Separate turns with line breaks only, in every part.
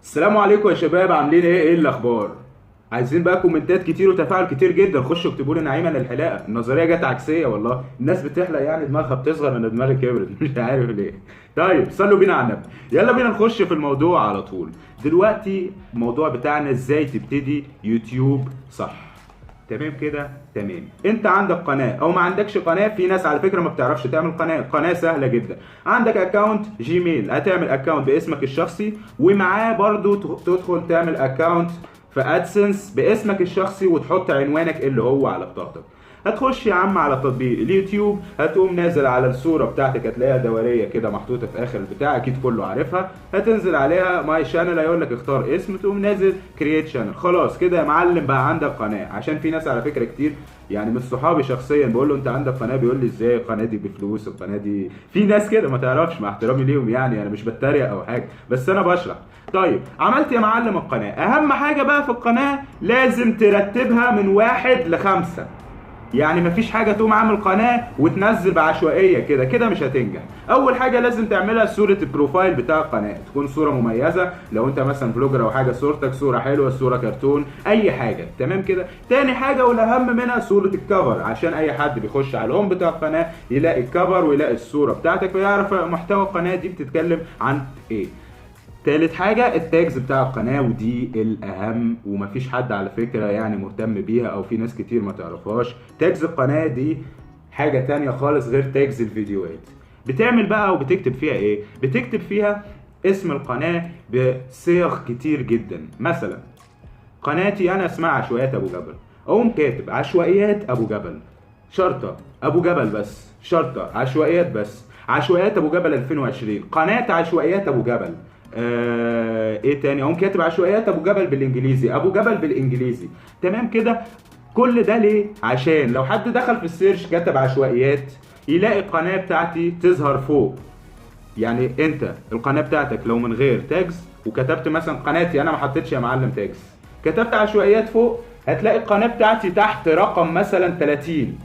السلام عليكم يا شباب، عاملين ايه الاخبار؟ عايزين بقى كومنتات كتير وتفاعل كتير جدا. خشوا اكتبوا لي نعيما الحلاقه، النظريه جت عكسيه والله. الناس بتحلق يعني دماغها بتصغر، انا دماغي كبرت مش عارف ليه. طيب صلوا بينا على النبي، يلا بينا نخش في الموضوع على طول. دلوقتي الموضوع بتاعنا ازاي تبتدي يوتيوب صح. تمام كده تمام. انت عندك قناه او ما عندكش قناه، في ناس على فكره ما بتعرفش تعمل قناه. قناه سهله جدا. عندك اكونت جيميل، هتعمل اكونت باسمك الشخصي ومعاه برضو تدخل تعمل اكونت في ادسنس باسمك الشخصي وتحط عنوانك اللي هو على بطاقتك. هتخش يا عم على تطبيق اليوتيوب، هتقوم نازل على الصوره بتاعتك، هتلاقيها دوريه كده محطوطه في اخر البتاع، اكيد كله عارفها. هتنزل عليها ماي شانل، هيقول لك اختار اسم، تقوم نازل كرييت شانل. خلاص كده يا معلم بقى عندك قناه. عشان في ناس على فكره كتير يعني من صحابي شخصيا بقول له انت عندك قناه، بيقول لي ازاي القناه دي بفلوس؟ القناه دي في ناس كده ما تعرفش، مع احترامي ليهم يعني انا مش بتريق او حاجه، بس انا بشرح. طيب عملت يا معلم القناه، اهم حاجه بقى في القناه لازم ترتبها من 1 ل5. يعني مفيش حاجه تقوم عامل قناه وتنزل بعشوائيه كده كده مش هتنجح. اول حاجه لازم تعملها صوره البروفايل بتاع القناه، تكون صوره مميزه. لو انت مثلا فلوجر او حاجه، صورتك صوره حلوه، صوره كرتون، اي حاجه تمام كده. تاني حاجه والاهم منها صوره الكفر، عشان اي حد بيخش على الهوم بتاع القناه يلاقي الكفر ويلاقي الصوره بتاعتك ويعرف محتوى القناه دي بتتكلم عن ايه. تالت حاجة التاجز بتاع القناة، ودي الأهم ومفيش حد على فكرة يعني مهتم بيها أو في ناس كتير ما تعرفهاش. تاجز القناة دي حاجة تانية خالص غير تاجز الفيديوهات. بتعمل بقى وبتكتب فيها إيه؟ بتكتب فيها اسم القناة بصيغ كتير جدا. مثلا قناتي أنا اسمها عشوائيات أبو جبل، أقوم كاتب عشوائيات أبو جبل شرطة أبو جبل بس، شرطة عشوائيات بس، عشوائيات أبو جبل 2020، قناة عشوائيات أبو جبل. ايه تاني؟ اقوم كاتب عشوائيات ابو جبل بالانجليزي، ابو جبل بالانجليزي. تمام كده. كل ده ليه؟ عشان لو حد دخل في السيرش كتب عشوائيات يلاقي القناه بتاعتي تظهر فوق. يعني انت القناه بتاعتك لو من غير تاجز وكتبت مثلا قناتي انا ما حطيتش يا معلم تاجز، كتبت عشوائيات فوق، هتلاقي القناه بتاعتي تحت رقم مثلا 30.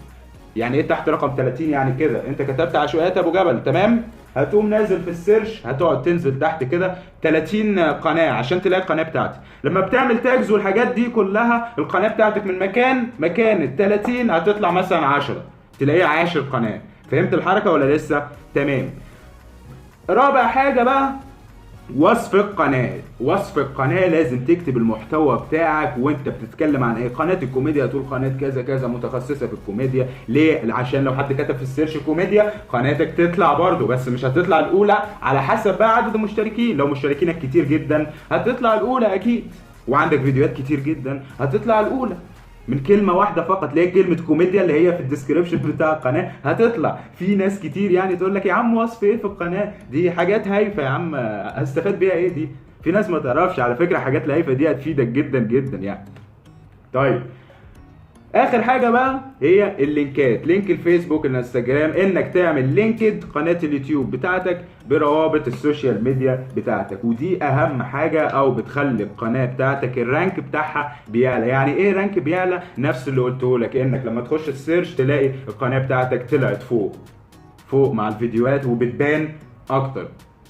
يعني ايه تحت رقم 30؟ يعني كده انت كتبت عشوائيات ابو جبل تمام، هتقوم نازل في السيرش هتقعد تنزل تحت كده 30 قناه عشان تلاقي القناه بتاعتي. لما بتعمل تاجز والحاجات دي كلها القناه بتاعتك من مكان ال 30 هتطلع مثلا 10، تلاقيها 10 قناه. فهمت الحركه ولا لسه؟ تمام. رابع حاجه بقى وصف القناة. وصف القناة لازم تكتب المحتوى بتاعك وانت بتتكلم عن ايه. قناة الكوميديا تقول قناة كذا كذا متخصصة في الكوميديا. ليه؟ عشان لو حد كتب في السيرش كوميديا قناتك تطلع برضو، بس مش هتطلع الاولى على حسب بقى عدد المشتركين. لو مشتركينك كتير جدا هتطلع الاولى اكيد، وعندك فيديوهات كتير جدا هتطلع الاولى. من كلمه واحده فقط، اللي هي كلمه كوميديا اللي هي في الديسكريبشن بتاع القناه هتطلع. في ناس كتير يعني تقول لك يا عم وصف ايه في القناه دي؟ حاجات هايفه يا عم، هستفاد بيها ايه دي؟ في ناس ما تعرفش على فكره حاجات الهايفه دي هتفيدك جدا جدا يعني. طيب اخر حاجه بقى هي اللينكات، لينك الفيسبوك الانستجرام، انك تعمل لينكد قناه اليوتيوب بتاعتك بروابط السوشيال ميديا بتاعتك. ودي اهم حاجه او بتخلي القناه بتاعتك الرانك بتاعها بيعلى. يعني ايه رانك بيعلى؟ نفس اللي قلته لك، انك لما تخش السيرش تلاقي القناه بتاعتك طلعت فوق فوق مع الفيديوهات وبتبان اكتر.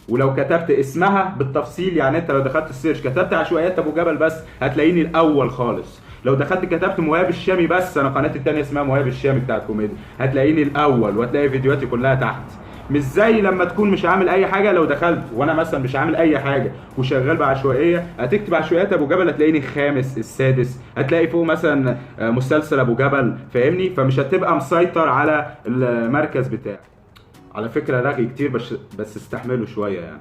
ولو كتبت اسمها بالتفصيل، يعني انت لو دخلت السيرش كتبت عشوائيات ابو جبل بس هتلاقيني الاول خالص. لو دخلت كتبت مهاب الشامي بس، انا قناتي التانية اسمها مهاب الشامي بتاعت كوميديا، هتلاقيني الاول وهتلاقي فيديوهاتي كلها تحت. مش زي لما تكون مش عامل اي حاجه. لو دخلت وانا مثلا مش عامل اي حاجه وشغال بعشوائيه، هتكتب عشوائيات ابو جبل هتلاقيني الخامس السادس، هتلاقي فوق مثلا مسلسل ابو جبل، فاهمني؟ فمش هتبقى مسيطر على المركز بتاعك. على فكره رغي كتير بس استحملوا شويه يعني،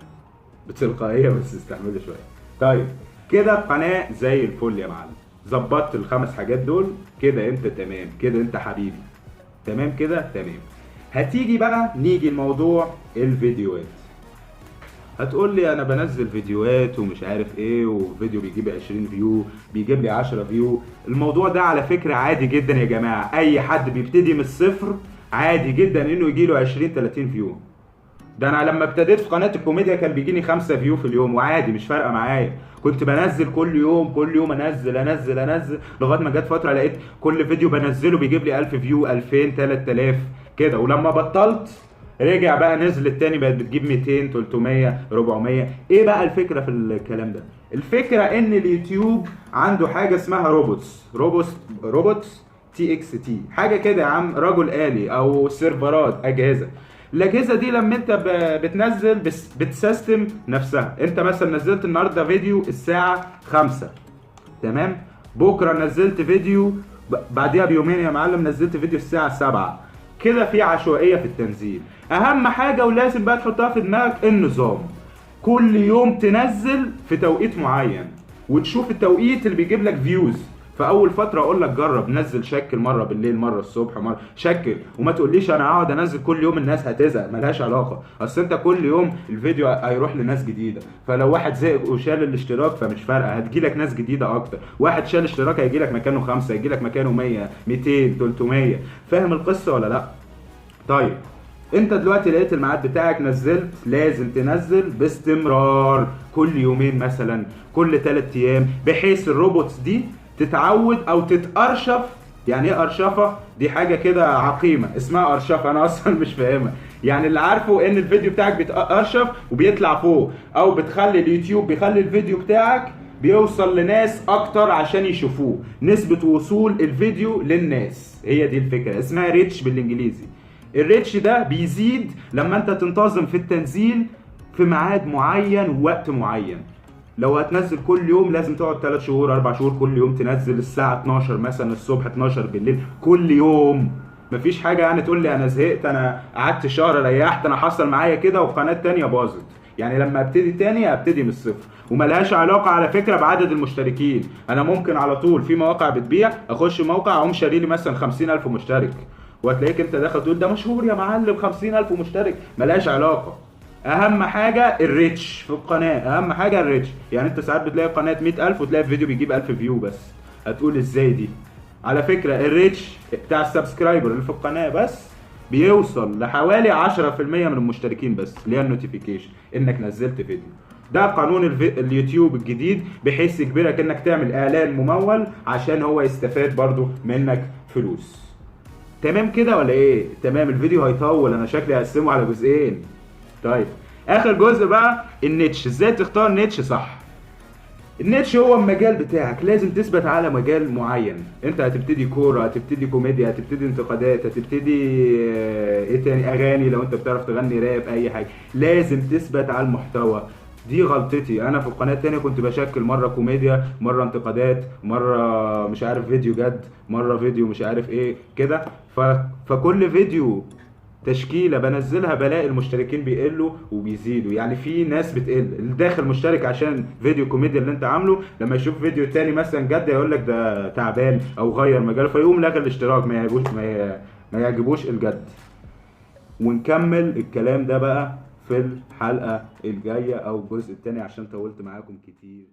بتلقائيه بس استحملوا شويه. طيب كده القناه زي الفل يا معلم. ظبطت الخمس حاجات دول كده انت تمام، كده انت حبيبي تمام كده تمام. هتيجي بقى نيجي الموضوع الفيديوهات. هتقول لي انا بنزل فيديوهات ومش عارف ايه، وفيديو بيجيب 20 فيو، بيجيب لي 10 فيو. الموضوع ده على فكره عادي جدا يا جماعه، اي حد بيبتدي من الصفر عادي جدا انه يجي له 20 30 فيو. ده انا لما ابتديت في قناه الكوميديا كان بيجيني 5 فيو في اليوم وعادي مش فارقه معايا. كنت بنزل كل يوم كل يوم، انزل لغايه ما جت فتره لقيت كل فيديو بنزله بيجيب لي 1000 فيو، 2000، 3000 كده. ولما بطلت رجع بقى نزل التاني بقت بتجيب 200 300 400. ايه بقى الفكره في الكلام ده؟ الفكره ان اليوتيوب عنده حاجه اسمها روبوتس تي اكس تي، حاجه كده يا عم، رجل آلي او سيرفرات، اجهزه. الاجهزه دي لما انت بتنزل بتسيستم نفسها. انت مثلا نزلت النهارده فيديو الساعه 5، تمام؟ بكره نزلت فيديو، بعديها بيومين يا معلم نزلت فيديو الساعه 7. كده في عشوائيه في التنزيل. اهم حاجه ولازم بقى تحطها في دماغك النظام. كل يوم تنزل في توقيت معين، وتشوف التوقيت اللي بيجيب لك فيوز. فاول فتره اقول لك جرب، نزل شكل مره بالليل مره الصبح مره شكل، وما تقوليش انا هقعد انزل كل يوم الناس هتزهق، ملهاش علاقه. اصل انت كل يوم الفيديو هيروح لناس جديده، فلو واحد زهق وشال الاشتراك فمش فارقه، هتجيلك ناس جديده اكتر. واحد شال اشتراك هيجيلك مكانه 5، هيجيلك مكانه 100 200 300. فاهم القصه ولا لا؟ طيب انت دلوقتي لقيت الميعاد بتاعك، نزلت، لازم تنزل باستمرار كل يومين مثلا، كل 3 ايام، بحيث الروبوتس دي تتعود او تتأرشف. يعني ايه ارشفه؟ دي حاجه كده عقيمه اسمها ارشفه، انا اصلا مش فاهمها. يعني اللي عارفه ان الفيديو بتاعك بيتأرشف وبيطلع فوق، او بتخلي اليوتيوب بيخلي الفيديو بتاعك بيوصل لناس اكتر عشان يشوفوه، نسبة وصول الفيديو للناس. هي دي الفكرة، اسمها ريتش بالانجليزي. الريتش ده بيزيد لما انت تنتظم في التنزيل في ميعاد معين ووقت معين. لو هتنزل كل يوم لازم تقعد 3 شهور 4 شهور كل يوم تنزل الساعة 12 مثلا الصبح 12 بالليل كل يوم. مفيش حاجة يعني تقول لي انا زهقت، انا قعدت شهر ريحت. انا حصل معايا كده وقناة تانية باظت. يعني لما ابتدي تاني ابتدي من الصفر، وملهاش علاقة على فكرة بعدد المشتركين. انا ممكن على طول في مواقع بتبيع، اخش موقع اقوم شاري لي مثلا 50,000 مشترك، وهتلاقيك انت داخل تقول ده مشهور يا معلم 50,000 مشترك. ملهاش علاقة. اهم حاجة الريتش في القناة، اهم حاجة الريتش. يعني انت ساعات بتلاقي قناة 100,000 وتلاقي الفيديو بيجيب 1000 فيو بس. هتقول ازاي دي؟ على فكرة الريتش بتاع السبسكرايبر اللي في القناة بس بيوصل لحوالي 10% من المشتركين بس، اللي هي النوتيفيكيشن انك نزلت فيديو. ده قانون اليوتيوب الجديد، بحيث يجبرك انك تعمل اعلان ممول عشان هو يستفاد برضو منك فلوس. تمام كده ولا ايه؟ تمام. الفيديو هيطول، انا شكلي هقسمه على جزئين. طيب اخر جزء بقى النيتش، ازاي تختار نيتش صح. النيتش هو المجال بتاعك، لازم تثبت على مجال معين. انت هتبتدي كوره، هتبتدي كوميديا، هتبتدي انتقادات، هتبتدي ايه تاني، اغاني لو انت بتعرف تغني، راب، اي حاجه. لازم تثبت على المحتوى. دي غلطتي انا في القناه التانية، كنت بشكل مره كوميديا، مره انتقادات، مره مش عارف فيديو جد، مره فيديو مش عارف ايه كده. فكل فيديو تشكيله بنزلها بلاقي المشتركين بيقلوا وبيزيدوا. يعني في ناس بتقل، اللي داخل مشترك عشان فيديو كوميديا اللي انت عامله، لما يشوف فيديو تاني مثلا جد يقول لك ده تعبان او غير مجاله، فيقوم لاغي الاشتراك، ما يعجبوش الجد. ونكمل الكلام ده بقى في الحلقه الجايه او الجزء التاني عشان طولت معاكم كتير.